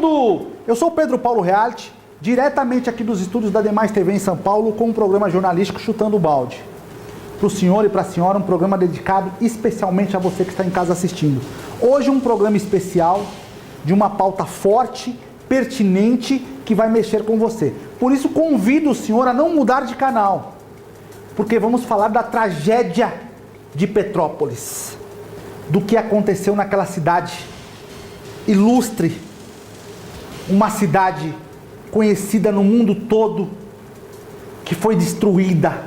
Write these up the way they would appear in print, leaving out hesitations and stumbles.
mundo! Eu sou o Pedro Paulo Reality, diretamente aqui dos estúdios da Demais TV em São Paulo, com um programa jornalístico Chutando o Balde. Para o senhor e para a senhora, um programa dedicado especialmente a você que está em casa assistindo. Hoje um programa especial de uma pauta forte, pertinente, que vai mexer com você. Por isso convido o senhor a não mudar de canal, porque vamos falar da tragédia de Petrópolis, do que aconteceu naquela cidade ilustre, uma cidade conhecida no mundo todo, que foi destruída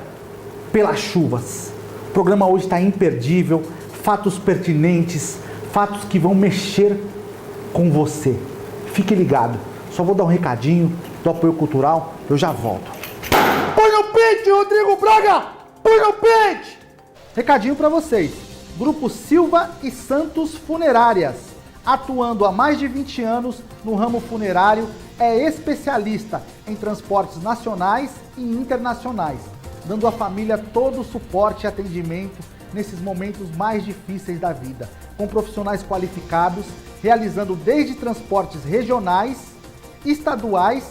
pelas chuvas. O programa hoje está imperdível, fatos pertinentes, fatos que vão mexer com você. Fique ligado, só vou dar um recadinho do apoio cultural, eu já volto. Põe no pente, Rodrigo Braga! Põe no pente! Recadinho para vocês. Grupo Silva e Santos Funerárias, atuando há mais de 20 anos no ramo funerário, é especialista em transportes nacionais e internacionais, dando à família todo o suporte e atendimento nesses momentos mais difíceis da vida, com profissionais qualificados, realizando desde transportes regionais, estaduais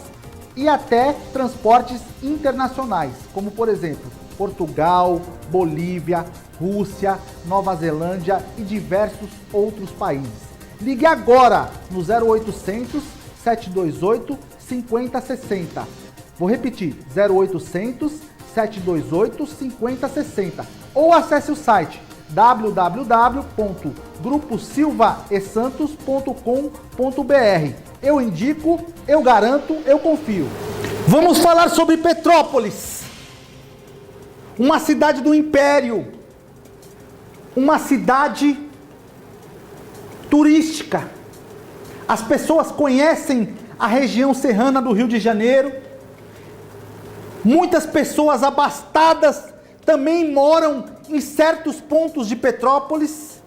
e até transportes internacionais, como por exemplo, Portugal, Bolívia, Rússia, Nova Zelândia e diversos outros países. Ligue agora no 0800 728 5060. Vou repetir, 0800 728 5060. Ou acesse o site www.gruposilvaesantos.com.br. Eu indico, eu garanto, eu confio. Vamos falar sobre Petrópolis, uma cidade do Império, uma cidade turística. As pessoas conhecem a região serrana do Rio de Janeiro. Muitas pessoas abastadas também moram em certos pontos de Petrópolis.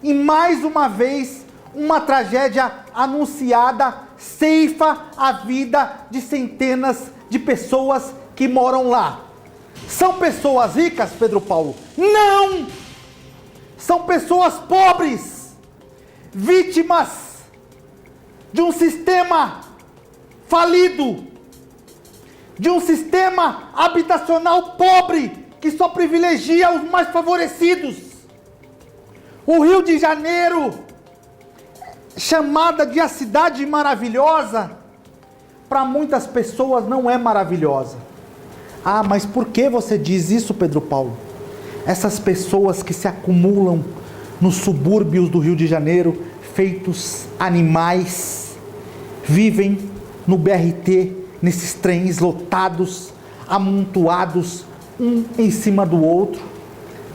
E mais uma vez, uma tragédia anunciada ceifa a vida de centenas de pessoas que moram lá. São pessoas ricas, Pedro Paulo? Não! São pessoas pobres, vítimas de um sistema falido, de um sistema habitacional pobre, que só privilegia os mais favorecidos. O Rio de Janeiro, chamada de a cidade maravilhosa, para muitas pessoas não é maravilhosa. Ah, mas por que você diz isso, Pedro Paulo? Essas pessoas que se acumulam nos subúrbios do Rio de Janeiro, feitos animais, vivem no BRT, nesses trens lotados, amontoados, um em cima do outro,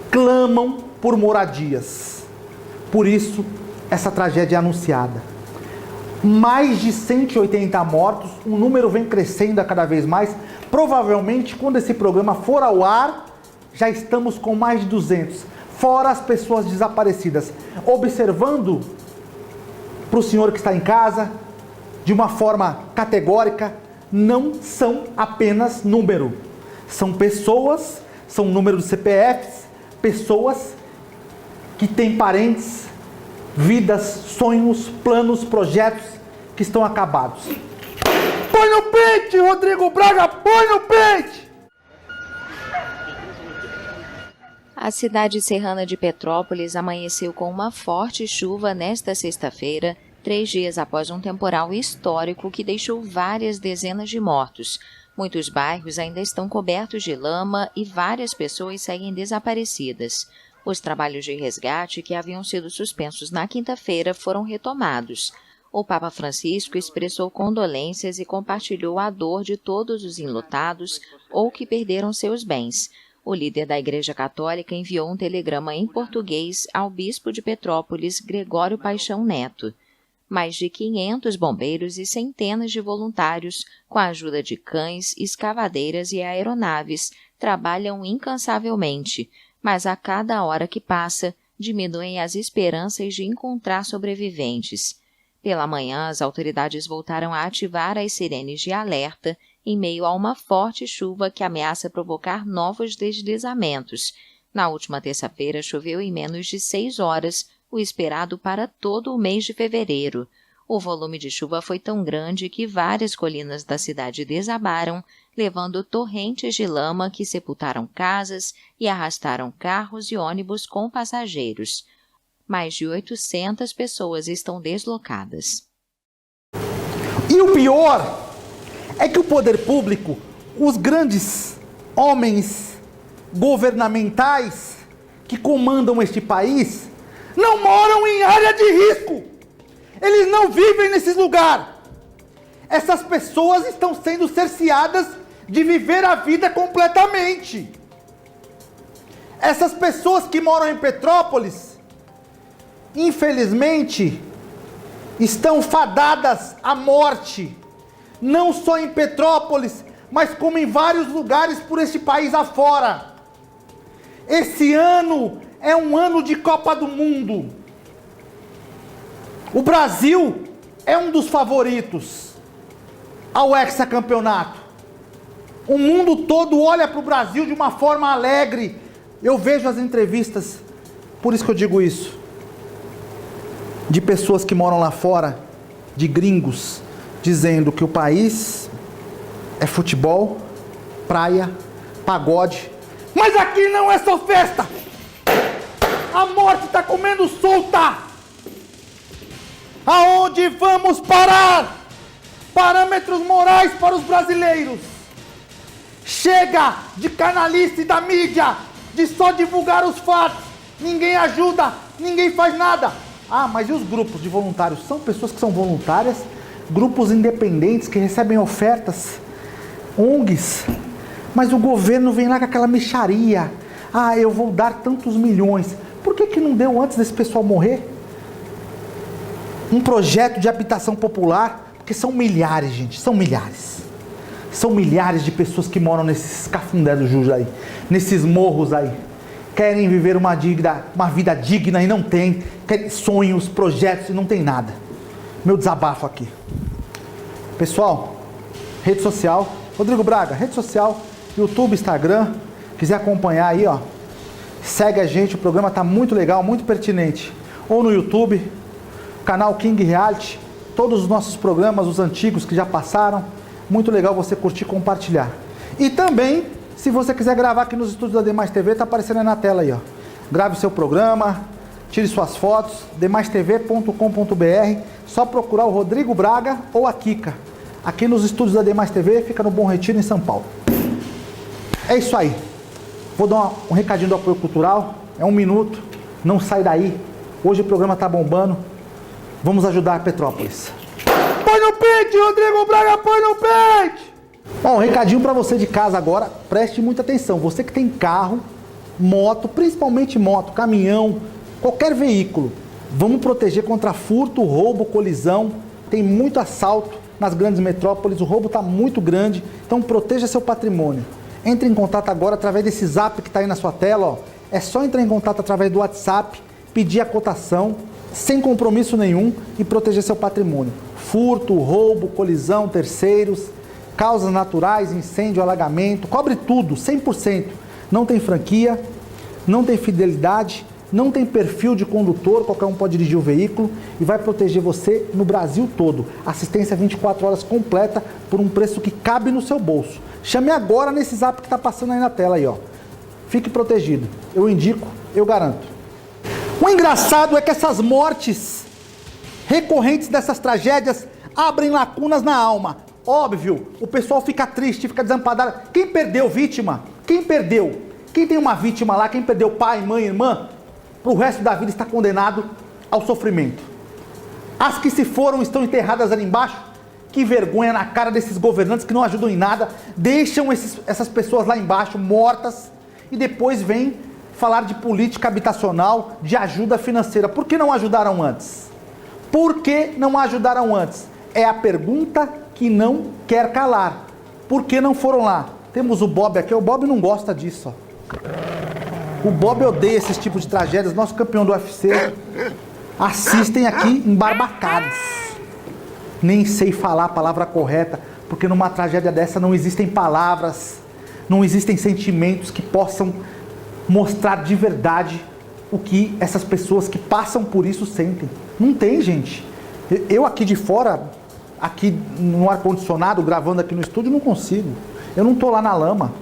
clamam por moradias. Por isso, essa tragédia é anunciada. Mais de 180 mortos, o número vem crescendo a cada vez mais. Provavelmente, quando esse programa for ao ar, já estamos com mais de 200, fora as pessoas desaparecidas. Observando para o senhor que está em casa, de uma forma categórica, não são apenas número. São pessoas, são número de CPFs, pessoas que têm parentes, vidas, sonhos, planos, projetos que estão acabados. Põe no pente, Rodrigo Braga, põe no pente! A cidade serrana de Petrópolis amanheceu com uma forte chuva nesta sexta-feira, 3 dias após um temporal histórico que deixou várias dezenas de mortos. Muitos bairros ainda estão cobertos de lama e várias pessoas seguem desaparecidas. Os trabalhos de resgate que haviam sido suspensos na quinta-feira foram retomados. O Papa Francisco expressou condolências e compartilhou a dor de todos os enlutados ou que perderam seus bens. O líder da Igreja Católica enviou um telegrama em português ao bispo de Petrópolis, Gregório Paixão Neto. Mais de 500 bombeiros e centenas de voluntários, com a ajuda de cães, escavadeiras e aeronaves, trabalham incansavelmente, mas a cada hora que passa, diminuem as esperanças de encontrar sobreviventes. Pela manhã, as autoridades voltaram a ativar as sirenes de alerta em meio a uma forte chuva que ameaça provocar novos deslizamentos. Na última terça-feira, choveu em menos de 6 horas, o esperado para todo o mês de fevereiro. O volume de chuva foi tão grande que várias colinas da cidade desabaram, levando torrentes de lama que sepultaram casas e arrastaram carros e ônibus com passageiros. Mais de 800 pessoas estão deslocadas. E o pior é que o poder público, os grandes homens governamentais que comandam este país, não moram em área de risco. Eles não vivem nesses lugares. Essas pessoas estão sendo cerceadas de viver a vida completamente. Essas pessoas que moram em Petrópolis, infelizmente, estão fadadas à morte. Não só em Petrópolis, mas como em vários lugares por este país afora. Esse ano é um ano de Copa do Mundo. O Brasil é um dos favoritos ao hexacampeonato. O mundo todo olha para o Brasil de uma forma alegre. Eu vejo as entrevistas, por isso que eu digo isso, de pessoas que moram lá fora, de gringos, dizendo que o país é futebol, praia, pagode. Mas aqui não é só festa. A morte está comendo solta. Aonde vamos parar? Parâmetros morais para os brasileiros. Chega de canalice da mídia, de só divulgar os fatos. Ninguém ajuda, ninguém faz nada. Ah, mas e os grupos de voluntários? São pessoas que são voluntárias, grupos independentes que recebem ofertas, ONGs. Mas o governo vem lá com aquela mixaria. Ah, eu vou dar tantos milhões. Por que não deu antes desse pessoal morrer? Um projeto de habitação popular, porque são milhares, gente, são milhares. São milhares de pessoas que moram nesses cafundé do Juja aí, nesses morros aí. Querem viver uma vida digna e não tem. Querem sonhos, projetos e não tem nada. Meu desabafo aqui. Pessoal, rede social, Rodrigo Braga, rede social, YouTube, Instagram. Quiser acompanhar aí, ó, segue a gente, o programa está muito legal, muito pertinente. Ou no YouTube, canal King Reality, todos os nossos programas, os antigos que já passaram. Muito legal você curtir e compartilhar. E também, se você quiser gravar aqui nos estúdios da Demais TV, tá aparecendo aí na tela aí, ó. Grave seu programa, tire suas fotos, demaistv.com.br, só procurar o Rodrigo Braga ou a Kika. Aqui nos estúdios da Demais TV, fica no Bom Retiro, em São Paulo. É isso aí. Vou dar um recadinho do apoio cultural, é 1 minuto, não sai daí. Hoje o programa tá bombando, vamos ajudar Petrópolis. Põe no pente, Rodrigo Braga, põe no pente! Bom, um recadinho para você de casa agora, preste muita atenção. Você que tem carro, moto, principalmente moto, caminhão, qualquer veículo, vamos proteger contra furto, roubo, colisão. Tem muito assalto nas grandes metrópoles, o roubo está muito grande, então proteja seu patrimônio. Entre em contato agora através desse zap que está aí na sua tela, ó. É só entrar em contato através do WhatsApp, pedir a cotação, sem compromisso nenhum e proteger seu patrimônio. Furto, roubo, colisão, terceiros, causas naturais, incêndio, alagamento, cobre tudo, 100%. Não tem franquia, não tem fidelidade, não tem perfil de condutor, qualquer um pode dirigir o veículo e vai proteger você no Brasil todo. Assistência 24 horas completa por um preço que cabe no seu bolso. Chame agora nesse zap que está passando aí na tela aí, ó. Fique protegido. Eu indico, eu garanto. O engraçado é que essas mortes recorrentes dessas tragédias abrem lacunas na alma. Óbvio, o pessoal fica triste, fica desamparado. Quem perdeu vítima? Quem perdeu? Quem tem uma vítima lá, quem perdeu pai, mãe, irmã, pro resto da vida está condenado ao sofrimento. As que se foram estão enterradas ali embaixo. Que vergonha na cara desses governantes que não ajudam em nada, deixam essas pessoas lá embaixo mortas e depois vêm falar de política habitacional, de ajuda financeira. Por que não ajudaram antes? Por que não ajudaram antes? É a pergunta que não quer calar. Por que não foram lá? Temos o Bob aqui, o Bob não gosta disso, ó. O Bob odeia esses tipos de tragédias, nosso campeão do UFC. Assistem aqui embasbacados. Nem sei falar a palavra correta, porque numa tragédia dessa não existem palavras, não existem sentimentos que possam mostrar de verdade o que essas pessoas que passam por isso sentem. Não tem, gente. Eu aqui de fora, aqui no ar-condicionado, gravando aqui no estúdio, não consigo. Eu não estou lá na lama.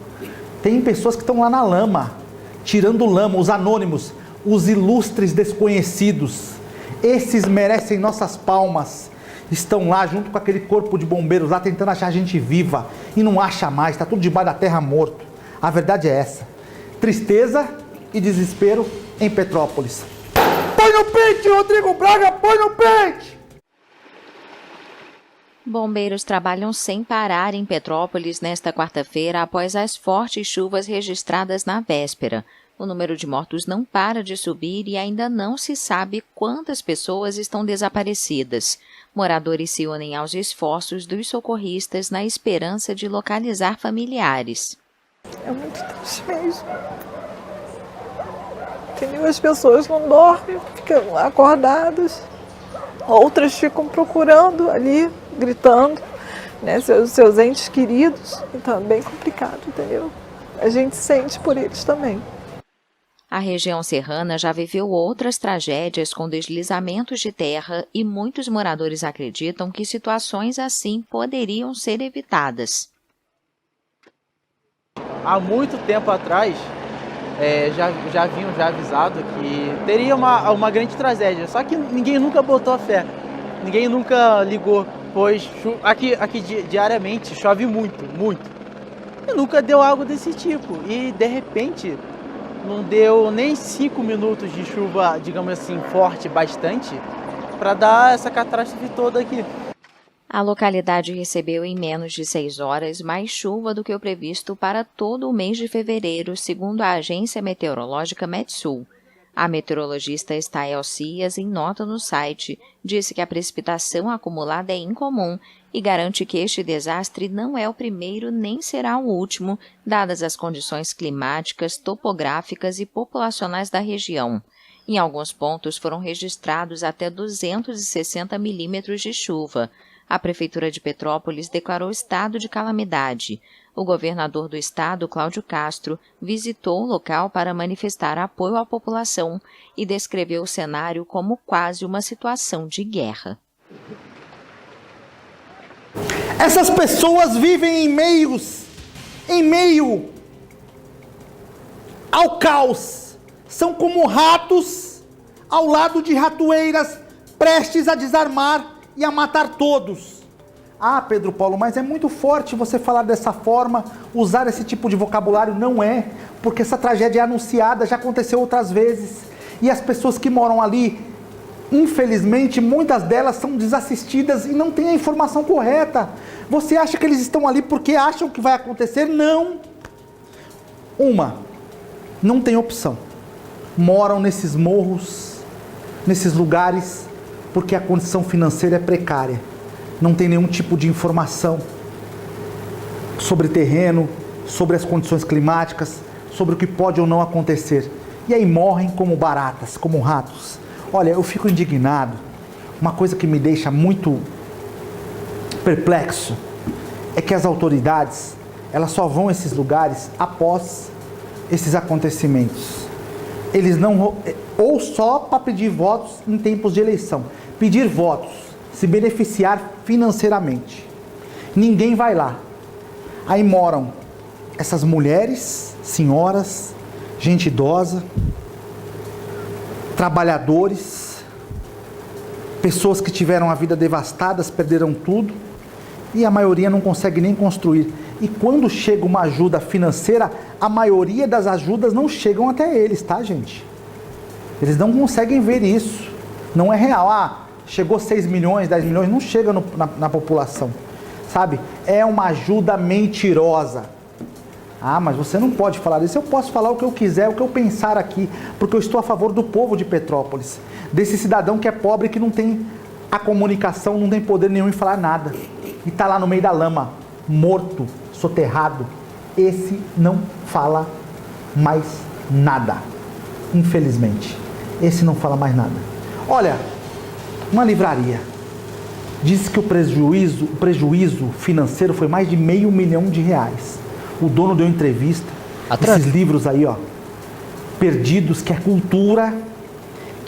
Tem pessoas que estão lá na lama, tirando lama, os anônimos, os ilustres desconhecidos. Esses merecem nossas palmas. Estão lá junto com aquele corpo de bombeiros lá tentando achar gente viva e não acha mais, está tudo debaixo da terra morto. A verdade é essa. Tristeza e desespero em Petrópolis. Põe no pente, Rodrigo Braga, põe no pente! Bombeiros trabalham sem parar em Petrópolis nesta quarta-feira após as fortes chuvas registradas na véspera. O número de mortos não para de subir e ainda não se sabe quantas pessoas estão desaparecidas. Moradores se unem aos esforços dos socorristas na esperança de localizar familiares. É muito triste mesmo. Entendeu? As pessoas não dormem, ficam acordadas. Outras ficam procurando ali, gritando, né, seus entes queridos. Então é bem complicado, entendeu? A gente sente por eles também. A região serrana já viveu outras tragédias com deslizamentos de terra e muitos moradores acreditam que situações assim poderiam ser evitadas. Há muito tempo atrás, já haviam avisado que teria uma grande tragédia, só que ninguém nunca botou a fé, ninguém nunca ligou, pois aqui diariamente chove muito, e nunca deu algo desse tipo, e de repente não deu nem 5 minutos de chuva, digamos assim, forte, bastante, para dar essa catástrofe toda aqui. A localidade recebeu em menos de 6 horas mais chuva do que o previsto para todo o mês de fevereiro, segundo a agência meteorológica Metsul. A meteorologista Estael Cias, em nota no site, disse que a precipitação acumulada é incomum e garante que este desastre não é o primeiro nem será o último, dadas as condições climáticas, topográficas e populacionais da região. Em alguns pontos foram registrados até 260 milímetros de chuva. A Prefeitura de Petrópolis declarou estado de calamidade. O governador do estado, Cláudio Castro, visitou o local para manifestar apoio à população e descreveu o cenário como quase uma situação de guerra. Essas pessoas vivem em meio ao caos. São como ratos ao lado de ratoeiras prestes a desarmar e a matar todos. Ah, Pedro Paulo, mas é muito forte você falar dessa forma, usar esse tipo de vocabulário. Não é, porque essa tragédia é anunciada, já aconteceu outras vezes. E as pessoas que moram ali, infelizmente, muitas delas são desassistidas e não têm a informação correta. Você acha que eles estão ali porque acham que vai acontecer? Não. Não tem opção. Moram nesses morros, nesses lugares, porque a condição financeira é precária. Não tem nenhum tipo de informação sobre terreno, sobre as condições climáticas, sobre o que pode ou não acontecer. E aí morrem como baratas, como ratos. Olha, eu fico indignado. Uma coisa que me deixa muito perplexo é que as autoridades, elas só vão a esses lugares após esses acontecimentos. Eles não... Ou só para pedir votos em tempos de eleição. Pedir votos, se beneficiar financeiramente. Ninguém vai lá. Aí moram essas mulheres, senhoras, gente idosa, trabalhadores, pessoas que tiveram a vida devastada, perderam tudo, e a maioria não consegue nem construir. E quando chega uma ajuda financeira, a maioria das ajudas não chegam até eles, tá, gente? Eles não conseguem ver isso. Não é real. Chegou 6 milhões, 10 milhões, não chega na população, sabe? É uma ajuda mentirosa. Mas você não pode falar isso. Eu posso falar o que eu quiser, o que eu pensar aqui, porque eu estou a favor do povo de Petrópolis, desse cidadão que é pobre, que não tem a comunicação, não tem poder nenhum em falar nada, e está lá no meio da lama, morto, soterrado. Esse não fala mais nada, infelizmente. Esse não fala mais nada. Olha, uma livraria diz que o prejuízo financeiro foi mais de R$500 mil. O dono deu entrevista, esses livros aí, ó, perdidos, que é cultura,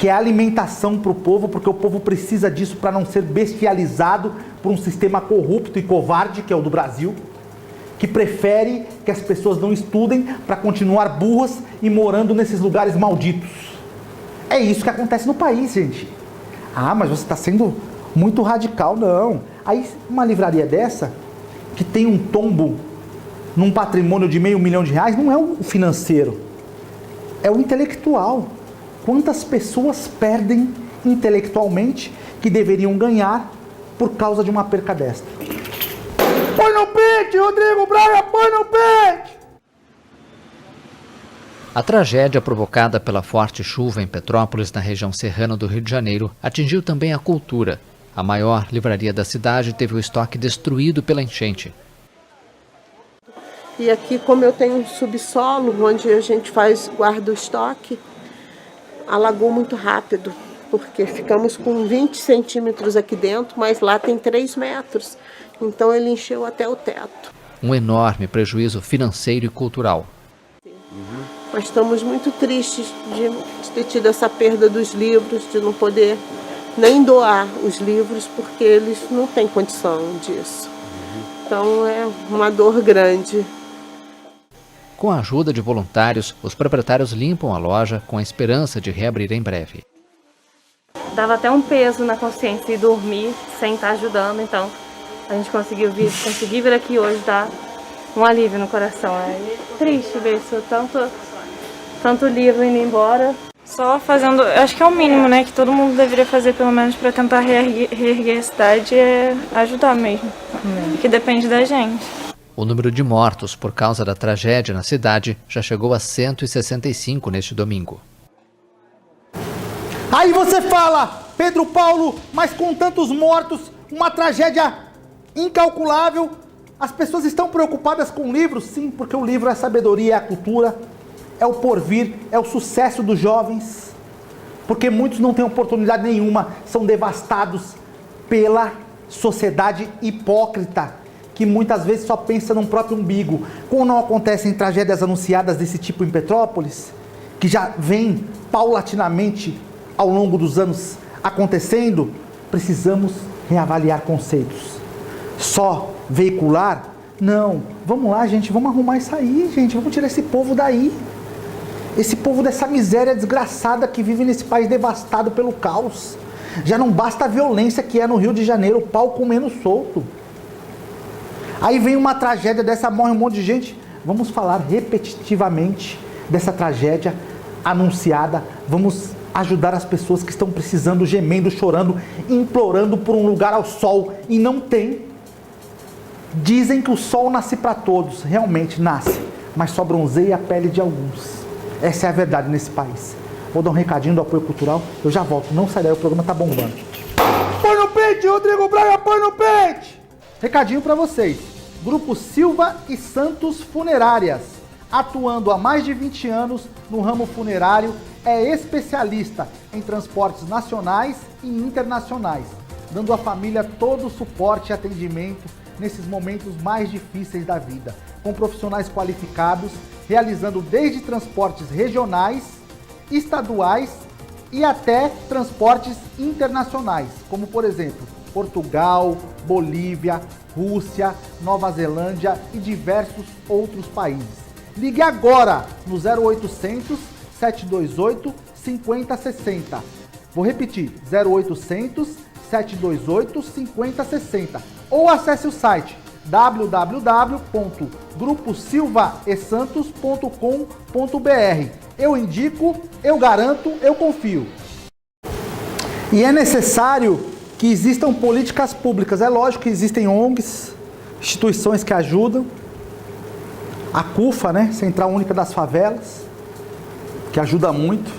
que é alimentação para o povo, porque o povo precisa disso para não ser bestializado por um sistema corrupto e covarde, que é o do Brasil, que prefere que as pessoas não estudem para continuar burras e morando nesses lugares malditos. É isso que acontece no país, gente. Ah, mas você está sendo muito radical. Não. Aí uma livraria dessa, que tem um tombo num patrimônio de R$500 mil, não é o financeiro, é o intelectual. Quantas pessoas perdem intelectualmente que deveriam ganhar por causa de uma perca desta? Põe no pente, Rodrigo Braga, põe no pente! A tragédia provocada pela forte chuva em Petrópolis, na região serrana do Rio de Janeiro, atingiu também a cultura. A maior livraria da cidade teve o estoque destruído pela enchente. E aqui, como eu tenho um subsolo onde a gente guarda o estoque, alagou muito rápido, porque ficamos com 20 centímetros aqui dentro, mas lá tem 3 metros. Então ele encheu até o teto. Um enorme prejuízo financeiro e cultural. Mas estamos muito tristes de ter tido essa perda dos livros, de não poder nem doar os livros, porque eles não têm condição disso. Então é uma dor grande. Com a ajuda de voluntários, os proprietários limpam a loja com a esperança de reabrir em breve. Dava até um peso na consciência e dormir sem estar ajudando, então a gente conseguir vir aqui hoje, dá um alívio no coração. É triste ver isso, tanto livro indo embora. Só fazendo, acho que é o mínimo, né, que todo mundo deveria fazer pelo menos para tentar reerguer a cidade, é ajudar mesmo, que depende da gente. O número de mortos por causa da tragédia na cidade já chegou a 165 neste domingo. Aí você fala, Pedro Paulo, mas com tantos mortos, uma tragédia incalculável, as pessoas estão preocupadas com livros? Sim, porque o livro é a sabedoria, é a cultura, é o porvir, é o sucesso dos jovens, porque muitos não têm oportunidade nenhuma, são devastados pela sociedade hipócrita, que muitas vezes só pensa no próprio umbigo. Como não acontecem tragédias anunciadas desse tipo em Petrópolis, que já vem paulatinamente ao longo dos anos acontecendo, precisamos reavaliar conceitos. Só veicular? Não. Vamos lá, gente, vamos arrumar isso aí, gente, vamos tirar esse povo daí. Esse povo dessa miséria desgraçada que vive nesse país devastado pelo caos. Já não basta a violência que é no Rio de Janeiro, o pau comendo solto. Aí vem uma tragédia dessa, morre um monte de gente. Vamos falar repetitivamente dessa tragédia anunciada. Vamos ajudar as pessoas que estão precisando, gemendo, chorando, implorando por um lugar ao sol e não tem. Dizem que o sol nasce para todos, realmente nasce, mas só bronzeia a pele de alguns. Essa é a verdade nesse país. Vou dar um recadinho do apoio cultural, eu já volto, não sai daí, o programa tá bombando. Põe no pente, Rodrigo Braga, põe no pente! Recadinho para vocês. Grupo Silva e Santos Funerárias, atuando há mais de 20 anos no ramo funerário, é especialista em transportes nacionais e internacionais, dando à família todo o suporte e atendimento nesses momentos mais difíceis da vida, com profissionais qualificados, realizando desde transportes regionais, estaduais e até transportes internacionais, como por exemplo, Portugal, Bolívia, Rússia, Nova Zelândia e diversos outros países. Ligue agora no 0800 728 5060. Vou repetir, 0800 728 5060. Ou acesse o site www.gruposilvaesantos.com.br. Eu indico, eu garanto, eu confio. E é necessário que existam políticas públicas. É lógico que existem ONGs, instituições que ajudam. A CUFA, né, Central Única das Favelas, que ajuda muito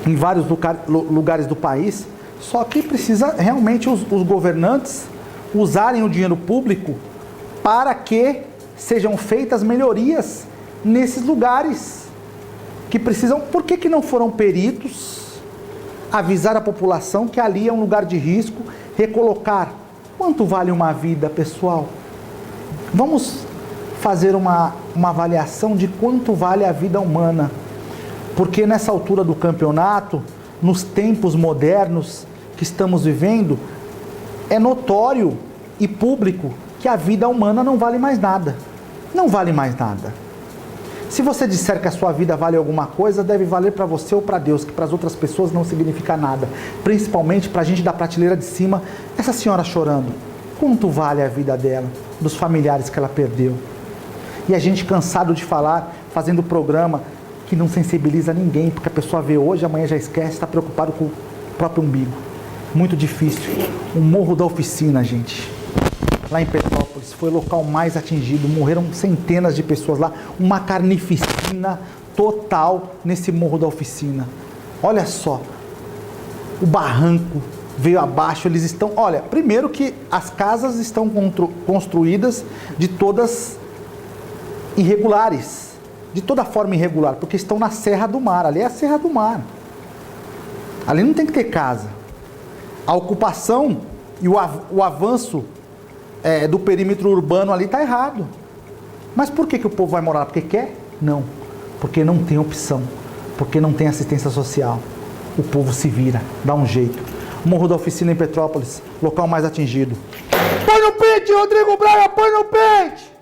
em vários lugares do país. Só que precisa realmente os governantes usarem o dinheiro público para que sejam feitas melhorias nesses lugares que precisam. Por que não foram peritos avisar a população que ali é um lugar de risco, recolocar? Quanto vale uma vida, pessoal? Vamos fazer uma avaliação de quanto vale a vida humana. Porque nessa altura do campeonato, nos tempos modernos que estamos vivendo, é notório e público que a vida humana não vale mais nada. Não vale mais nada. Se você disser que a sua vida vale alguma coisa, deve valer para você ou para Deus, que para as outras pessoas não significa nada. Principalmente para a gente da prateleira de cima, essa senhora chorando. Quanto vale a vida dela, dos familiares que ela perdeu? E a gente cansado de falar, fazendo programa que não sensibiliza ninguém, porque a pessoa vê hoje, amanhã já esquece, está preocupado com o próprio umbigo. Muito difícil. O Morro da Oficina, gente, lá em Petrópolis, foi o local mais atingido, morreram centenas de pessoas lá, uma carnificina total nesse Morro da Oficina. Olha só, o barranco veio abaixo, eles estão... Olha, primeiro que as casas estão construídas de todas irregulares, de toda forma irregular, porque estão na Serra do Mar, ali é a Serra do Mar. Ali não tem que ter casa. A ocupação e o avanço do perímetro urbano ali está errado. Mas por que o povo vai morar lá? Porque quer? Não. Porque não tem opção. Porque não tem assistência social. O povo se vira, dá um jeito. Morro da Oficina em Petrópolis, local mais atingido. Põe no pente, Rodrigo Braga, põe no pente!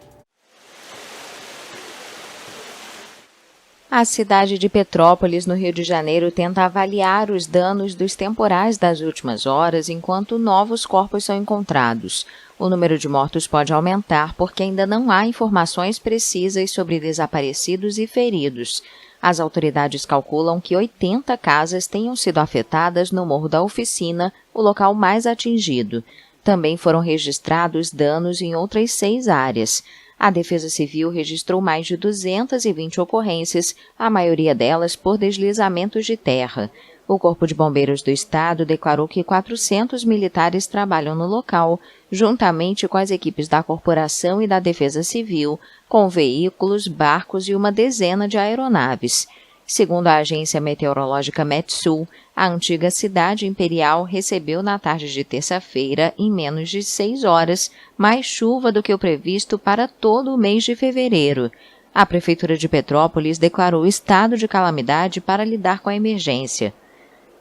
A cidade de Petrópolis, no Rio de Janeiro, tenta avaliar os danos dos temporais das últimas horas enquanto novos corpos são encontrados. O número de mortos pode aumentar porque ainda não há informações precisas sobre desaparecidos e feridos. As autoridades calculam que 80 casas tenham sido afetadas no Morro da Oficina, o local mais atingido. Também foram registrados danos em outras 6 áreas. A Defesa Civil registrou mais de 220 ocorrências, a maioria delas por deslizamentos de terra. O Corpo de Bombeiros do Estado declarou que 400 militares trabalham no local, juntamente com as equipes da Corporação e da Defesa Civil, com veículos, barcos e uma dezena de aeronaves. Segundo a agência meteorológica Metsul, a antiga cidade imperial recebeu na tarde de terça-feira, em menos de 6 horas, mais chuva do que o previsto para todo o mês de fevereiro. A Prefeitura de Petrópolis declarou estado de calamidade para lidar com a emergência.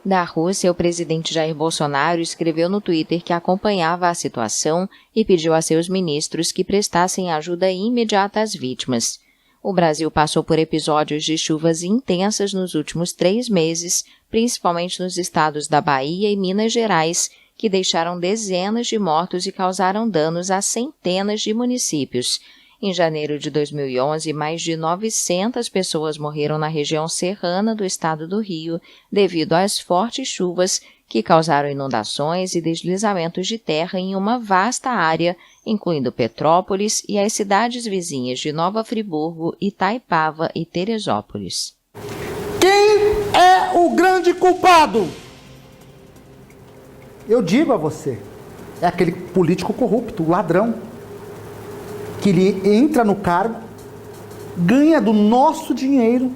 Da Rússia, o presidente Jair Bolsonaro escreveu no Twitter que acompanhava a situação e pediu a seus ministros que prestassem ajuda imediata às vítimas. O Brasil passou por episódios de chuvas intensas nos últimos 3 meses, principalmente nos estados da Bahia e Minas Gerais, que deixaram dezenas de mortos e causaram danos a centenas de municípios. Em janeiro de 2011, mais de 900 pessoas morreram na região serrana do estado do Rio devido às fortes chuvas que causaram inundações e deslizamentos de terra em uma vasta área, incluindo Petrópolis e as cidades vizinhas de Nova Friburgo, Itaipava e Teresópolis. Quem é o grande culpado? Eu digo a você, é aquele político corrupto, ladrão, que ele entra no cargo, ganha do nosso dinheiro,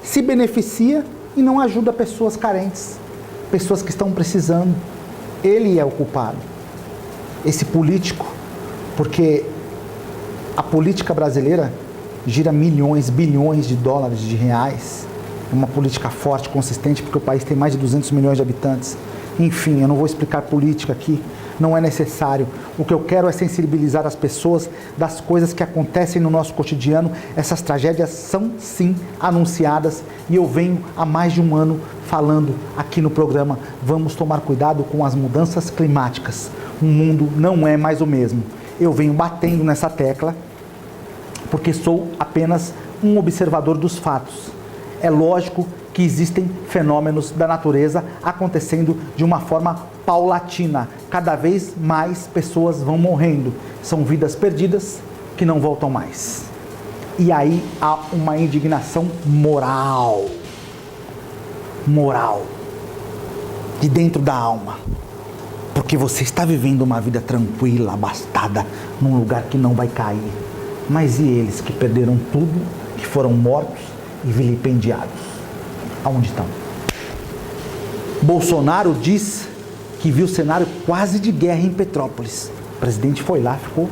se beneficia e não ajuda pessoas carentes, pessoas que estão precisando. Ele é o culpado, esse político, porque a política brasileira gira milhões, bilhões de dólares, de reais. É uma política forte, consistente, porque o país tem mais de 200 milhões de habitantes. Enfim, eu não vou explicar política aqui, não é necessário. O que eu quero é sensibilizar as pessoas das coisas que acontecem no nosso cotidiano. Essas tragédias são, sim, anunciadas e eu venho há mais de um ano falando aqui no programa. Vamos tomar cuidado com as mudanças climáticas. O mundo não é mais o mesmo. Eu venho batendo nessa tecla porque sou apenas um observador dos fatos. É lógico que existem fenômenos da natureza acontecendo de uma forma paulatina. Cada vez mais pessoas vão morrendo. São vidas perdidas que não voltam mais. E aí há uma indignação moral. Moral. De dentro da alma. Porque você está vivendo uma vida tranquila, abastada, num lugar que não vai cair. Mas e eles que perderam tudo, que foram mortos e vilipendiados? Aonde estão? Bolsonaro diz que viu cenário quase de guerra em Petrópolis. O presidente foi lá, ficou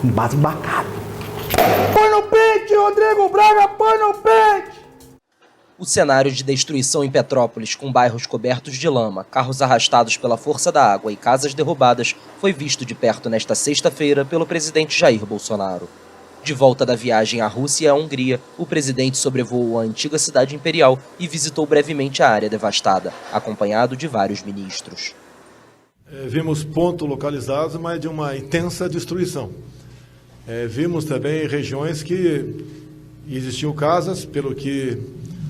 embasbacado. Põe no pente, Rodrigo Braga, põe no pente! O cenário de destruição em Petrópolis, com bairros cobertos de lama, carros arrastados pela força da água e casas derrubadas, foi visto de perto nesta sexta-feira pelo presidente Jair Bolsonaro. De volta da viagem à Rússia e à Hungria, o presidente sobrevoou a antiga cidade imperial e visitou brevemente a área devastada, acompanhado de vários ministros. Vimos pontos localizados, mas de uma intensa destruição. Vimos também regiões que existiam casas, pelo que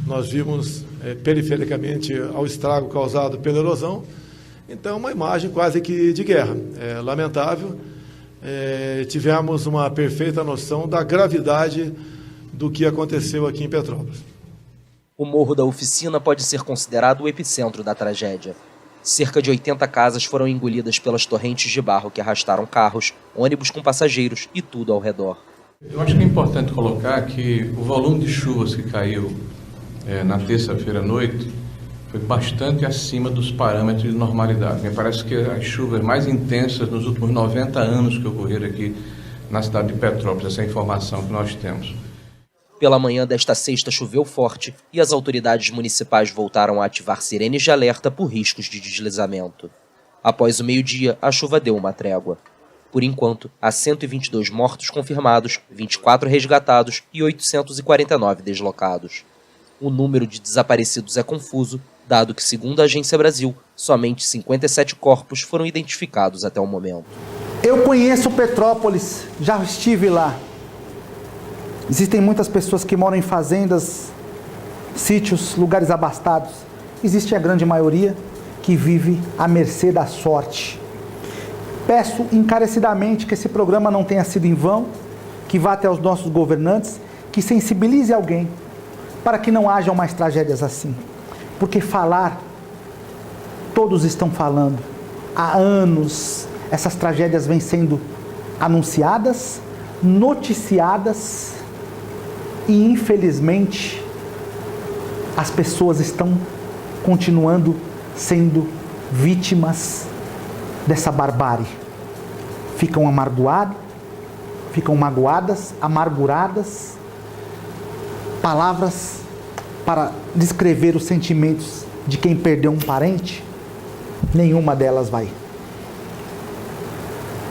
nós vimos perifericamente ao estrago causado pela erosão. Então, uma imagem quase que de guerra. Lamentável. Tivemos uma perfeita noção da gravidade do que aconteceu aqui em Petrópolis. O Morro da Oficina pode ser considerado o epicentro da tragédia. Cerca de 80 casas foram engolidas pelas torrentes de barro que arrastaram carros, ônibus com passageiros e tudo ao redor. Eu acho que é importante colocar que o volume de chuvas que caiu na terça-feira à noite foi bastante acima dos parâmetros de normalidade. Me parece que as chuvas mais intensas nos últimos 90 anos que ocorreram aqui na cidade de Petrópolis, essa é a informação que nós temos. Pela manhã desta sexta choveu forte e as autoridades municipais voltaram a ativar sirenes de alerta por riscos de deslizamento. Após o meio-dia, a chuva deu uma trégua. Por enquanto, há 122 mortos confirmados, 24 resgatados e 849 deslocados. O número de desaparecidos é confuso, dado que, segundo a Agência Brasil, somente 57 corpos foram identificados até o momento. Eu conheço Petrópolis, já estive lá. Existem muitas pessoas que moram em fazendas, sítios, lugares abastados. Existe a grande maioria que vive à mercê da sorte. Peço encarecidamente que esse programa não tenha sido em vão, que vá até os nossos governantes, que sensibilize alguém para que não hajam mais tragédias assim. Porque falar, todos estão falando. Há anos essas tragédias vêm sendo anunciadas, noticiadas e, infelizmente, as pessoas estão continuando sendo vítimas dessa barbárie. Ficam amarguradas, ficam magoadas, amarguradas. Palavras para descrever os sentimentos de quem perdeu um parente, nenhuma delas vai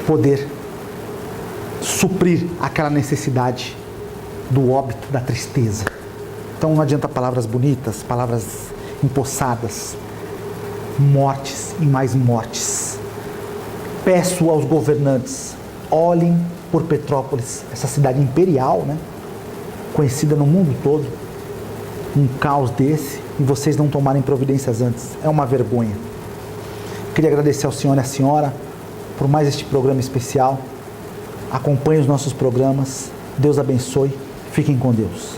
poder suprir aquela necessidade do óbito, da tristeza. Então não adianta palavras bonitas, palavras empossadas, mortes e mais mortes. Peço aos governantes, olhem por Petrópolis, essa cidade imperial, né? Conhecida no mundo todo, um caos desse, e vocês não tomarem providências antes. É uma vergonha. Queria agradecer ao senhor e à senhora por mais este programa especial. Acompanhe os nossos programas. Deus abençoe. Fiquem com Deus.